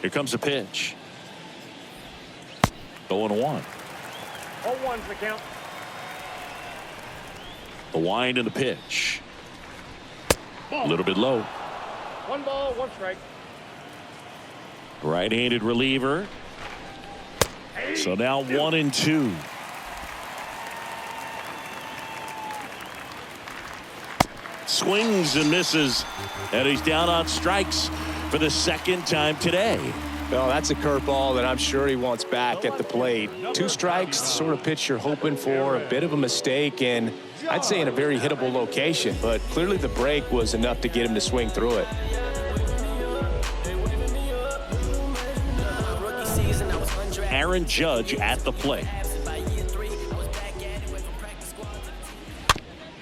Here comes a pitch. 0-1. 0-1's the count. The wind and the pitch. A little bit low. 1 ball, 1 strike. Right-handed reliever. So now 1-2. Swings and misses, and he's down on strikes for the second time today. Well, that's a curveball that I'm sure he wants back at the plate. 2 strikes, the sort of pitch you're hoping for. A bit of a mistake, and I'd say in a very hittable location, but clearly the break was enough to get him to swing through it. Aaron Judge at the plate.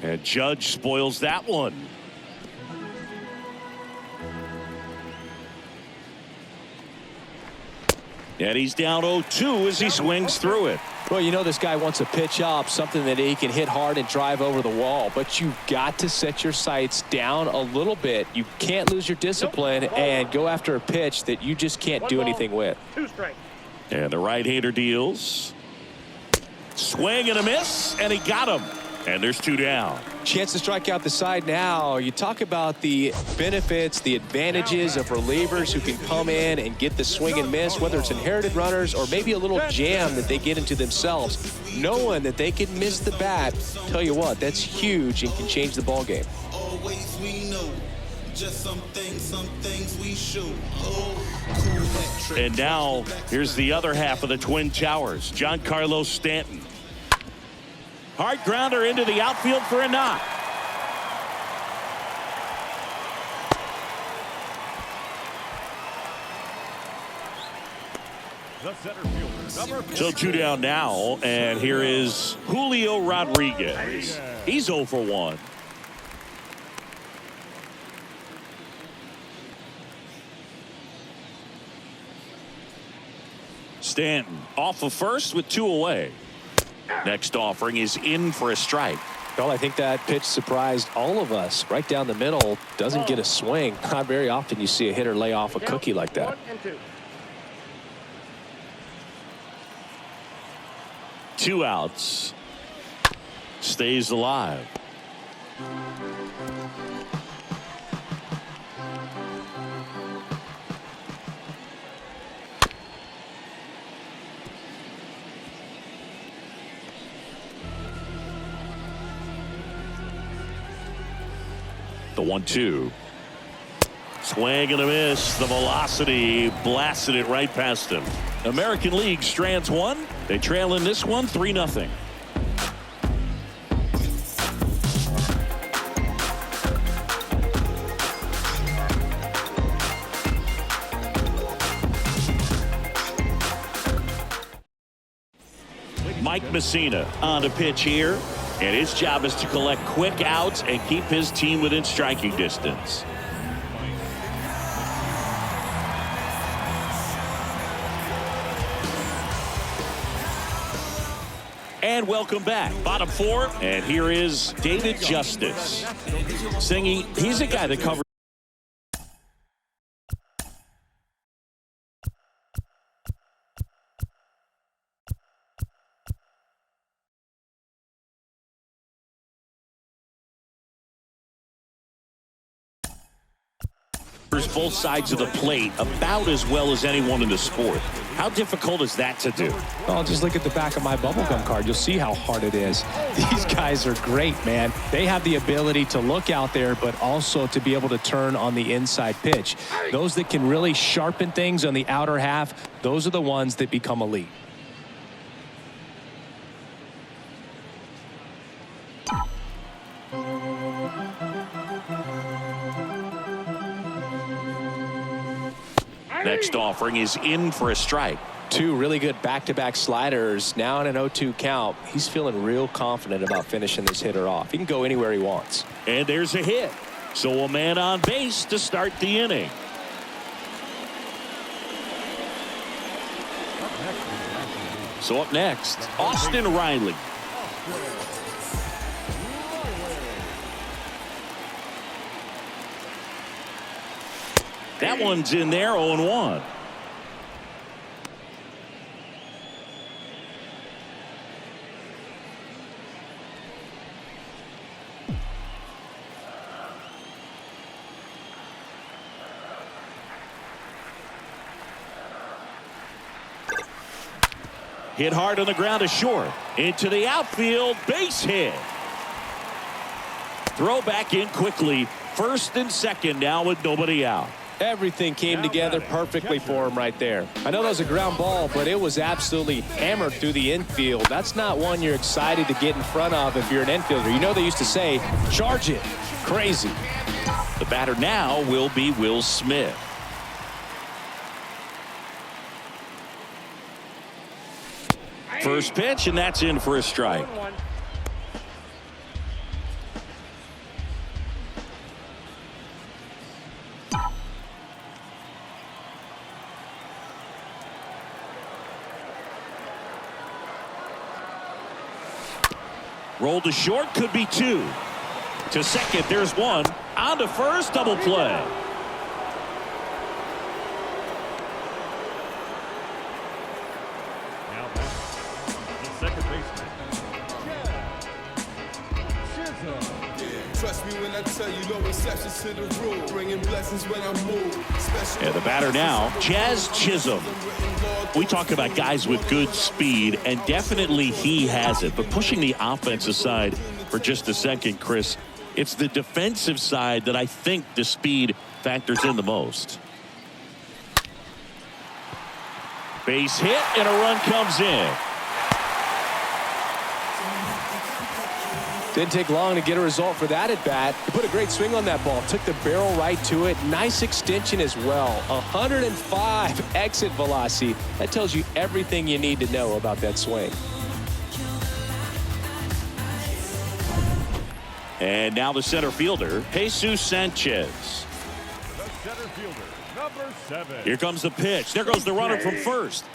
And Judge spoils that one. And he's down 0-2 as he swings through it. Well, you know this guy wants a pitch up, something that he can hit hard and drive over the wall. But you've got to set your sights down a little bit. You can't lose your discipline and go after a pitch that you just can't do anything with. 2 strikes. And the right-hander deals. Swing and a miss, and he got him. And there's 2 down. Chance to strike out the side now. You talk about the benefits, the advantages of relievers who can come in and get the swing and miss, whether it's inherited runners or maybe a little jam that they get into themselves. Knowing that they can miss the bat, tell you what, that's huge and can change the ball game. Always we know, just some things we show. And now here's the other half of the Twin Towers. Giancarlo Stanton. Hard grounder into the outfield for a knock. The center fielder, number 4. So 2 down now, and here is Julio Rodriguez. He's 0 for 1. Stanton off of first with 2 away. Next offering is in for a strike. Well, I think that pitch surprised all of us. Right down the middle, doesn't get a swing. Not very often you see a hitter lay off a cookie like that. 1-2. 2 outs. Stays alive. The 1-2. Swing and a miss. The velocity blasted it right past him. American League strands 1. They trail in this one 3-0. Mike Messina on the pitch here. And his job is to collect quick outs and keep his team within striking distance. And welcome back. Bottom 4. And here is David Justice. Singy, he's a guy that covers both sides of the plate about as well as anyone in the sport. How difficult is that to do? Well, just look at the back of my bubblegum card. You'll see how hard it is. These guys are great, man. They have the ability to look out there, but also to be able to turn on the inside pitch. Those that can really sharpen things on the outer half, those are the ones that become elite. Next offering is in for a strike. 2 really good back-to-back sliders. Now in an 0-2 count. He's feeling real confident about finishing this hitter off. He can go anywhere he wants. And there's a hit. So a man on base to start the inning. So up next, Austin Riley. That one's in there, 0-1. Hit hard on the ground to short. Into the outfield. Base hit. Throw back in quickly. First and second now with nobody out. Everything came together perfectly for him right there. I know that was a ground ball, but it was absolutely hammered through the infield. That's not one you're excited to get in front of if you're an infielder. You know they used to say, charge it. Crazy. The batter now will be Will Smith. First pitch, and that's in for a strike. 1-1. Roll to short, could be two. To second, there's one. On to first, double play. Now back. The second baseman. Trust me when I tell you, no exceptions to the rule. Bringing blessings when I move. Special And the batter now, Jazz Chisholm. We talk about guys with good speed, and definitely he has it. But pushing the offense aside for just a second, Chris, it's the defensive side that I think the speed factors in the most. Base hit, and a run comes in. Didn't take long to get a result for that at bat. He put a great swing on that ball. Took the barrel right to it. Nice extension as well. 105 exit velocity. That tells you everything you need to know about that swing. And now the center fielder, Jesus Sanchez. The center fielder, number 7. Here comes the pitch. There goes the runner from first.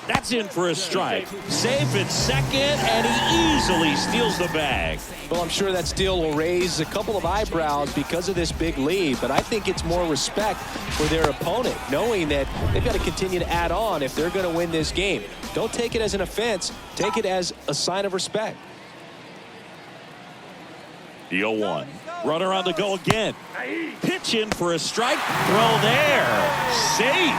That's in for a strike. Safe at second, and he easily steals the bag. Well, I'm sure that steal will raise a couple of eyebrows because of this big lead, but I think it's more respect for their opponent, knowing that they've got to continue to add on if they're going to win this game. Don't take it as an offense. Take it as a sign of respect. The 0-1. Runner on the go again. Pitch in for a strike. Throw there. Safe.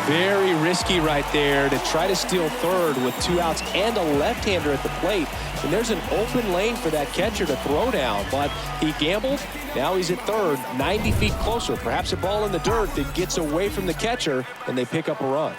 Very risky right there to try to steal third with 2 outs and a left-hander at the plate. And there's an open lane for that catcher to throw down, but he gambled. Now he's at third, 90 feet closer. Perhaps a ball in the dirt that gets away from the catcher, and they pick up a run.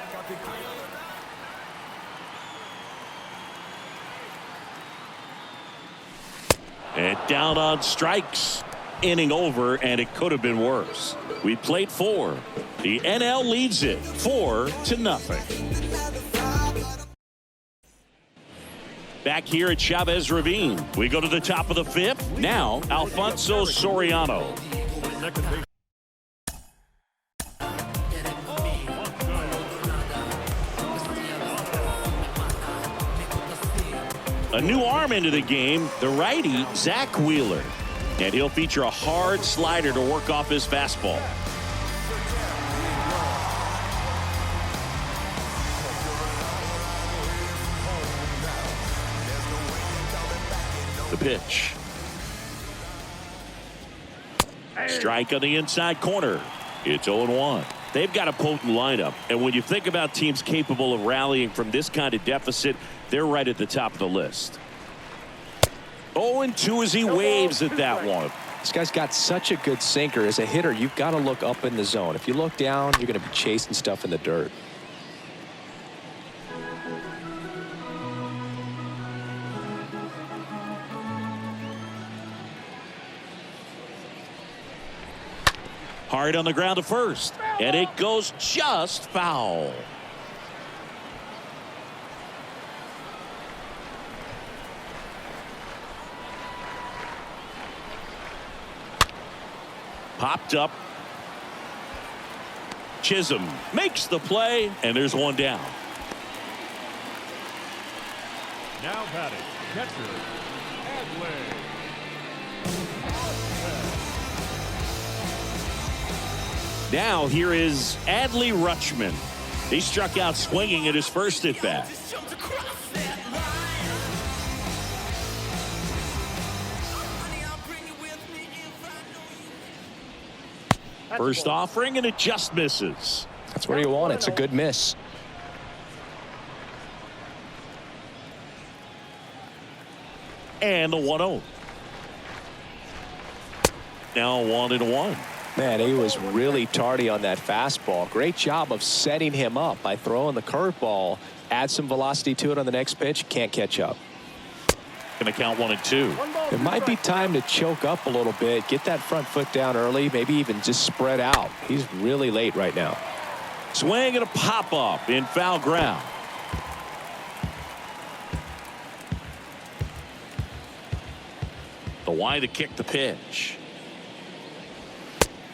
And down on strikes. Inning over, and it could have been worse. We played 4. The NL leads it 4-0. Back here at Chavez Ravine, we go to the top of the 5th. Now, Alfonso Soriano. Second base. A new arm into the game, the righty, Zach Wheeler. And he'll feature a hard slider to work off his fastball. The pitch. Strike on the inside corner. It's 0-1. They've got a potent lineup. And when you think about teams capable of rallying from this kind of deficit, they're right at the top of the list. 0-2 as he waves at that one. This guy's got such a good sinker. As a hitter, you've got to look up in the zone. If you look down, you're going to be chasing stuff in the dirt. Hard on the ground to first, and it goes just foul. Popped up. Chisholm makes the play, and there's one down. Now batting, catcher, Adley. Now here is Adley Rutschman. He struck out swinging at his first at bat. First offering, and it just misses. That's where you want it. It's a good miss. And the 1-0. Now 1-1. Man, he was really tardy on that fastball. Great job of setting him up by throwing the curveball. Add some velocity to it on the next pitch. Can't catch up. Going to count 1-2. It might be time to choke up a little bit. Get that front foot down early. Maybe even just spread out. He's really late right now. Swing and a pop up in foul ground. The Y to kick the pitch.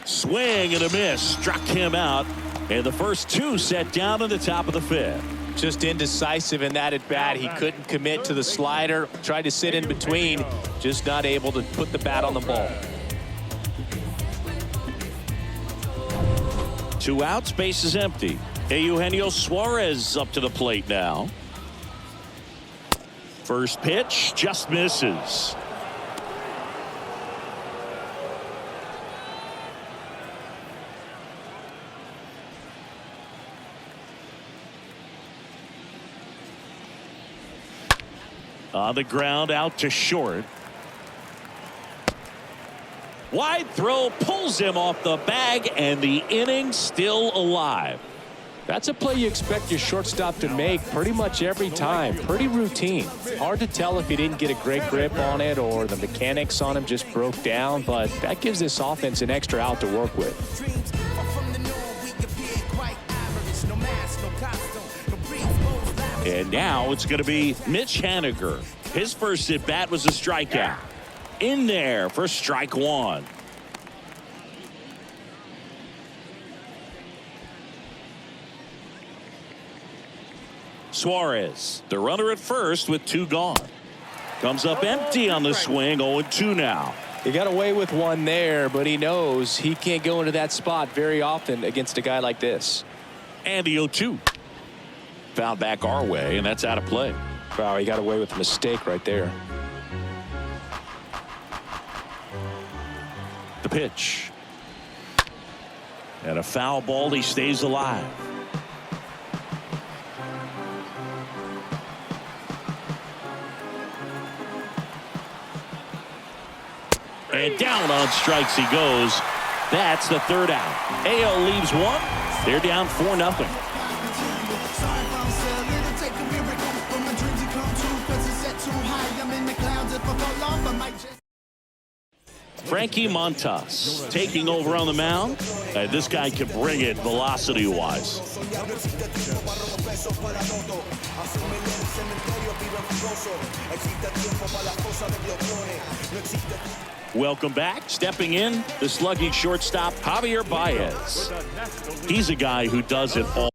Swing and a miss. Struck him out. And the first two set down in the top of the fifth. Just indecisive in that at bat. He couldn't commit to the slider. Tried to sit in between. Just not able to put the bat on the ball. 2 outs. Base is empty. Eugenio Suarez up to the plate now. First pitch just misses. On the ground, out to short. Wide throw pulls him off the bag, and the inning still alive. That's a play you expect your shortstop to make pretty much every time. Pretty routine. Hard to tell if he didn't get a great grip on it or the mechanics on him just broke down, but that gives this offense an extra out to work with. And now it's going to be Mitch Haniger. His first at bat was a strikeout. In there for strike one. Suarez, the runner at first with 2 gone. Comes up empty on the swing. 0-2 now. He got away with one there, but he knows he can't go into that spot very often against a guy like this. And the 0-2. Foul back our way, and that's out of play. Wow, he got away with a mistake right there. The pitch. And a foul ball. He stays alive. And down on strikes he goes. That's the third out. AL leaves 1. They're down 4-0. Frankie Montas taking over on the mound. This guy can bring it velocity-wise. Welcome back. Stepping in, the slugging shortstop, Javier Baez. He's a guy who does it all.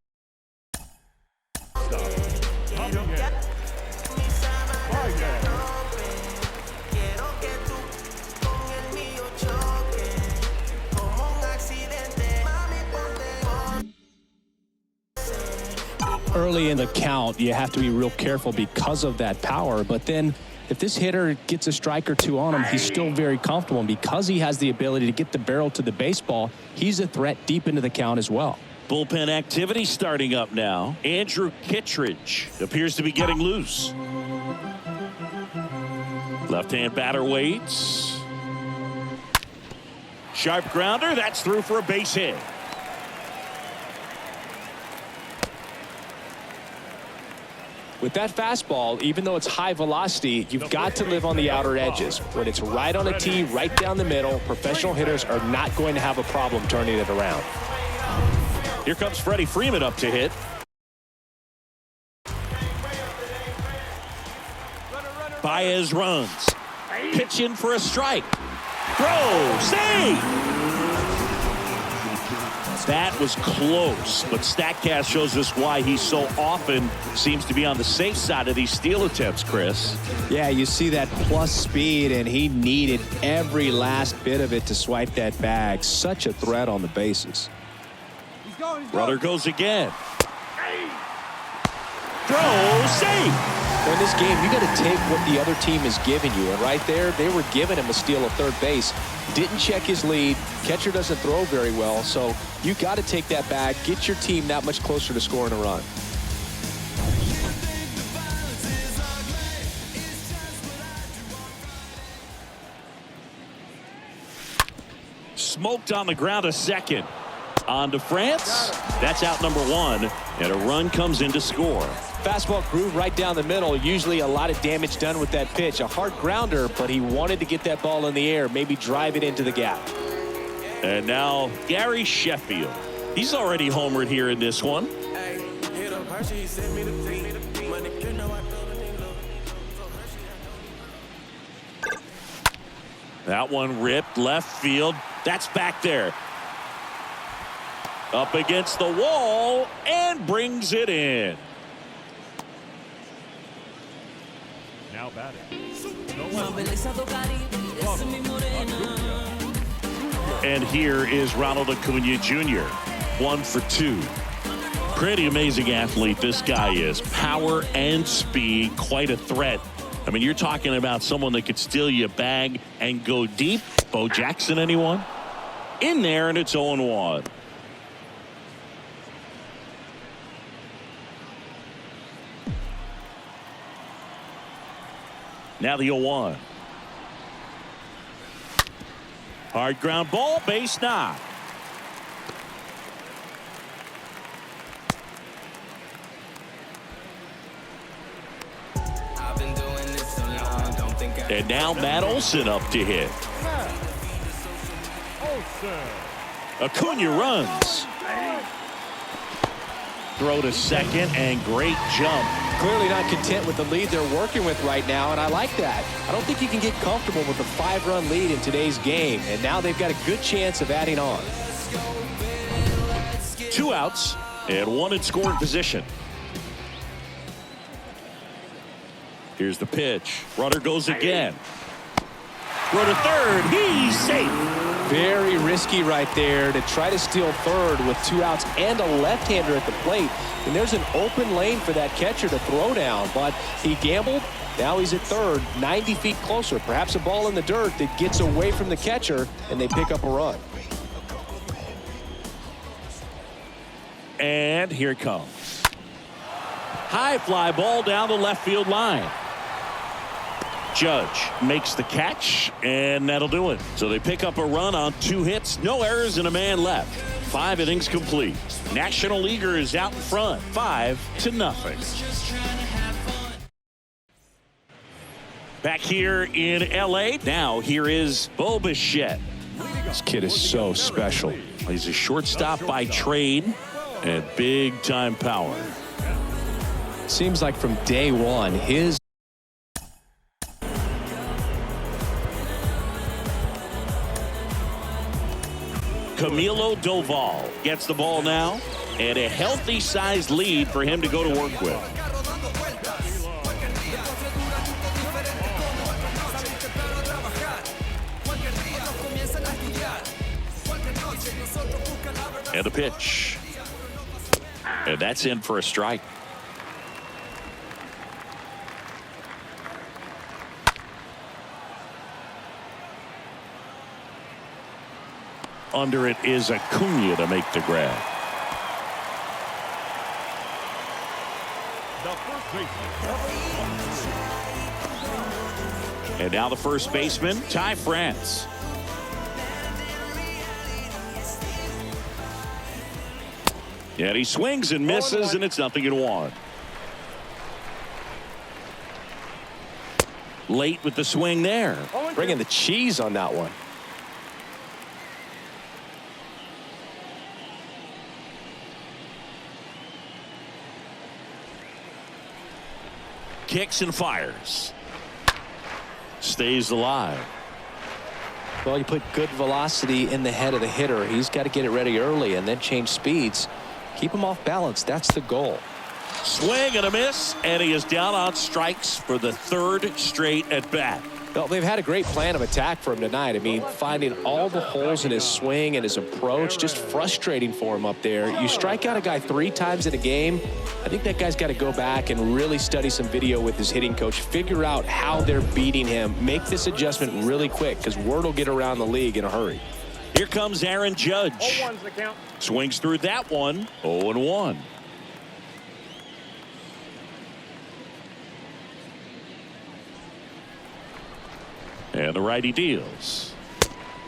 Early in the count, you have to be real careful because of that power. But then if this hitter gets a strike or 2 on him, he's still very comfortable. And because he has the ability to get the barrel to the baseball, he's a threat deep into the count as well. Bullpen activity starting up now. Andrew Kittredge appears to be getting loose. Left-hand batter waits. Sharp grounder. That's through for a base hit. With that fastball, even though it's high velocity, you've got to live on the outer edges. When it's right on a tee, right down the middle, professional hitters are not going to have a problem turning it around. Here comes Freddie Freeman up to hit. Baez runs. Pitch in for a strike. Throw. Save. That was close, but StatCast shows us why he so often seems to be on the safe side of these steal attempts, Chris. Yeah, you see that plus speed, and he needed every last bit of it to swipe that bag. Such a threat on the bases. Runner goes again. Throw, save. In this game, you got to take what the other team is giving you. And right there, they were giving him a steal at third base. Didn't check his lead. Catcher doesn't throw very well. So you got to take that back, get your team that much closer to scoring a run. smoked on the ground to second. On to France. That's out number 1, and a run comes in to score. Fastball groove right down the middle. Usually a lot of damage done with that pitch. A hard grounder, but he wanted to get that ball in the air, maybe drive it into the gap. And now Gary Sheffield. He's already homered here in this one. That one ripped left field. That's back there. Up against the wall and brings it in. Now batting. And here is Ronald Acuna Jr. 1 for 2. Pretty amazing athlete this guy is. Power and speed, quite a threat. I mean, you're talking about someone that could steal your bag and go deep. Bo Jackson, anyone? In there, and it's 0-1. Now the 0-1. Hard ground ball, base knock. And now Matt Olson up to hit. Acuna runs. Throw to second and great jump. Clearly not content with the lead they're working with right now, and I like that. I don't think you can get comfortable with a 5-run lead in today's game, and now they've got a good chance of adding on. 2 outs and 1 in scoring position. Here's the pitch. Runner goes again. Throw to third. He's safe. Very risky right there to try to steal third with 2 outs and a left-hander at the plate. And there's an open lane for that catcher to throw down, but he gambled. Now he's at third, 90 feet closer. Perhaps a ball in the dirt that gets away from the catcher, and they pick up a run. And here it comes. High fly ball down the left field line. Judge makes the catch, and that'll do it. So they pick up a run on 2 hits, no errors, and a man left. 5 innings complete. National Leaguer is out in front, 5-0. Back here in L.A. Now here is Bo Bichette. This kid is so special. He's a shortstop by trade and big-time power. Seems like from day one, his Camilo Doval gets the ball now, and a healthy-sized lead for him to go to work with. And the pitch. And that's in for a strike. Under it is Acuna to make the grab. And now the first baseman, Ty France. And he swings and misses, and it's 0-1. Late with the swing there. bringing the cheese on that one. Kicks and fires. Stays alive. Well, you put good velocity in the head of the hitter. He's got to get it ready early and then change speeds. Keep him off balance. That's the goal. Swing and a miss, and he is down on strikes for the third straight at bat. Well, they've had a great plan of attack for him tonight. I mean, finding all the holes in his swing and his approach, just frustrating for him up there. You strike out a guy 3 times in a game, I think that guy's got to go back and really study some video with his hitting coach, figure out how they're beating him, make this adjustment really quick, because word will get around the league in a hurry. Here comes Aaron Judge. 0-1's the count. Swings through that one. 0-1. And the righty deals.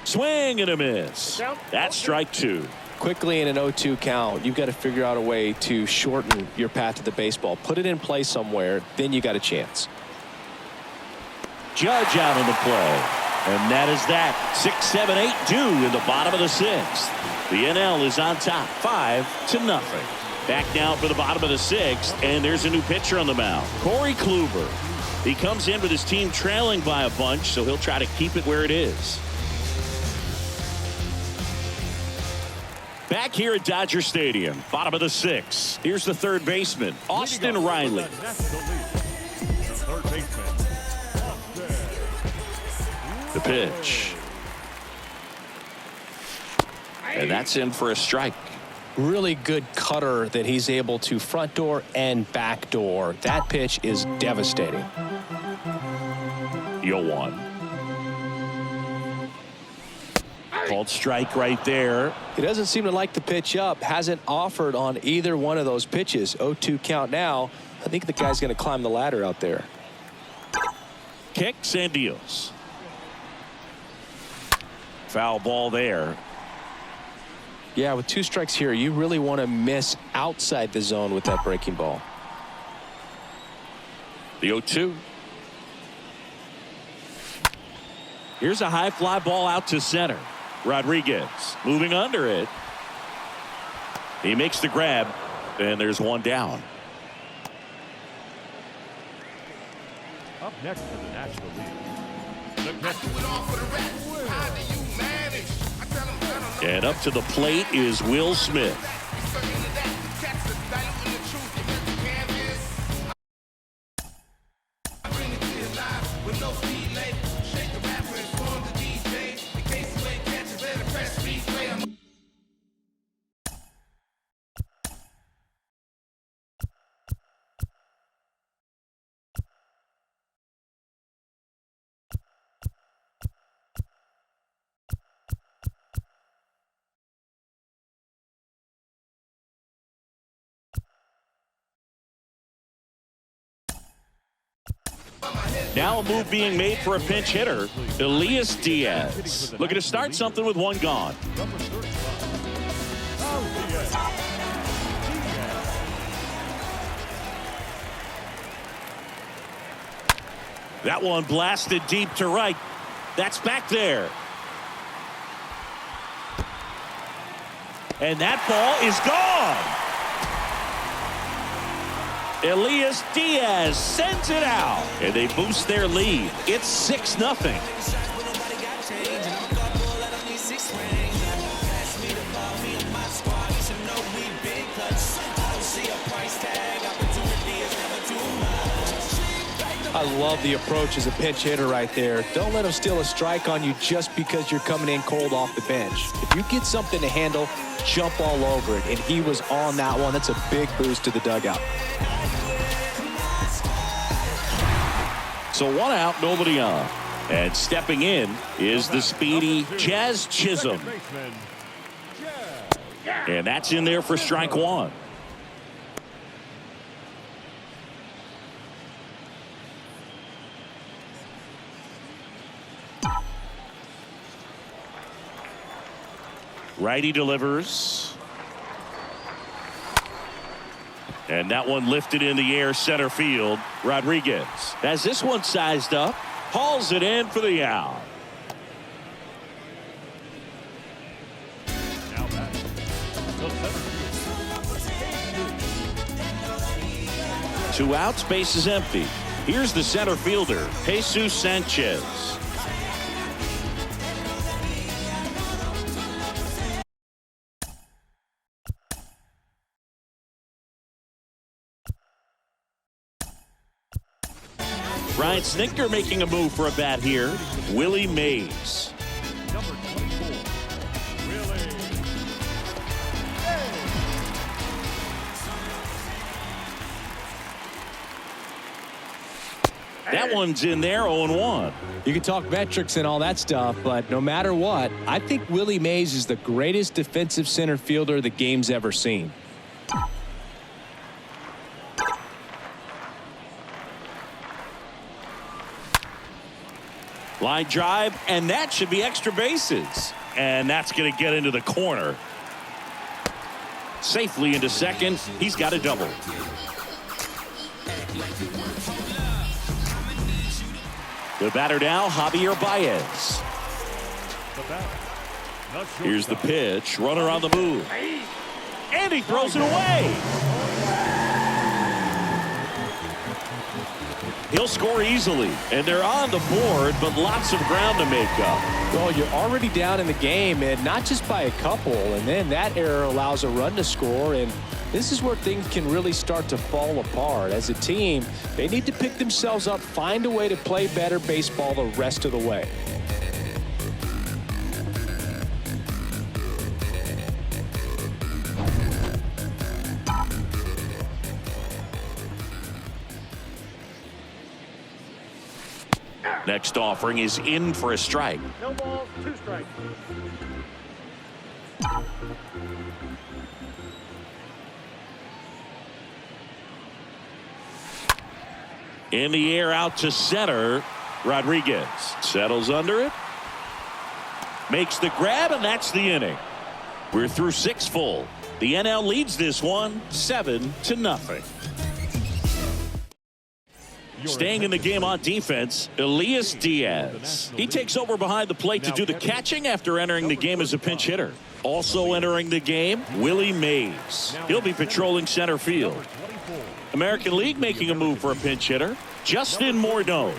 Swing and a miss. That's strike two. Quickly in an 0-2 count, you've got to figure out a way to shorten your path to the baseball. Put it in play somewhere, then you got a chance. Judge out on the play. And that is that. 6, 7, 8 due in the bottom of the sixth. The NL is on top 5-0. Back now for the bottom of the sixth, and there's a new pitcher on the mound. Corey Kluber. He comes in with his team trailing by a bunch, so he'll try to keep it where it is. Back here at Dodger Stadium, bottom of the sixth. Here's the third baseman, Austin Riley. The third baseman, The pitch. And that's in for a strike. Really good cutter that he's able to front door and back door. That pitch is devastating. 0-1. Called strike right there. He doesn't seem to like the pitch up. Hasn't offered on either one of those pitches. 0-2 count now. I think the guy's going to climb the ladder out there. Kicks and deals. Foul ball there. Yeah, with 2 strikes here, you really want to miss outside the zone with that breaking ball. The 0-2. Here's a high fly ball out to center. Rodriguez moving under it. He makes the grab, and there's one down. up next for the National League. The catcher. And up to the plate is Will Smith. Now a move being made for a pinch hitter, Elias Diaz. Looking to start something with one gone. Number 35. Oh, Diaz. That one blasted deep to right. That's back there. And that ball is gone. Elias Diaz sends it out, and they boost their lead. It's 6-0. I love the approach as a pinch hitter right there. Don't let him steal a strike on you just because you're coming in cold off the bench. If you get something to handle, jump all over it, and he was on that one. That's a big boost to the dugout. So one out, nobody on. And stepping in is the speedy Jazz Chisholm. And that's in there for strike one. Righty delivers. And that one lifted in the air center field. Rodriguez has this one sized up. Hauls it in for the out. Now back. The center field. 2 outs, base is empty. Here's the center fielder, Jesus Sanchez. Ryan Snitker making a move for a bat here. Willie Mays. Number 24. Willie. That one's in there, 0-1. You can talk metrics and all that stuff, but no matter what, I think Willie Mays is the greatest defensive center fielder the game's ever seen. Line drive, and that should be extra bases. And that's going to get into the corner. Safely into second. He's got a double. The batter now, Javier Baez. Here's the pitch. Runner on the move. And he throws it away. He'll score easily. And they're on the board, but lots of ground to make up. Well, you're already down in the game, and not just by a couple. And then that error allows a run to score. And this is where things can really start to fall apart. As a team, they need to pick themselves up, find a way to play better baseball the rest of the way. Next offering is in for a strike. No balls, 2 strikes. In the air out to center. Rodriguez settles under it. Makes the grab, and that's the inning. We're through 6 full. The NL leads this one 7-0. Staying in the game on defense, Elias Diaz. He takes over behind the plate to do the catching after entering the game as a pinch hitter. Also entering the game, Willie Mays. He'll be patrolling center field. American League making a move for a pinch hitter, Justin Morneau.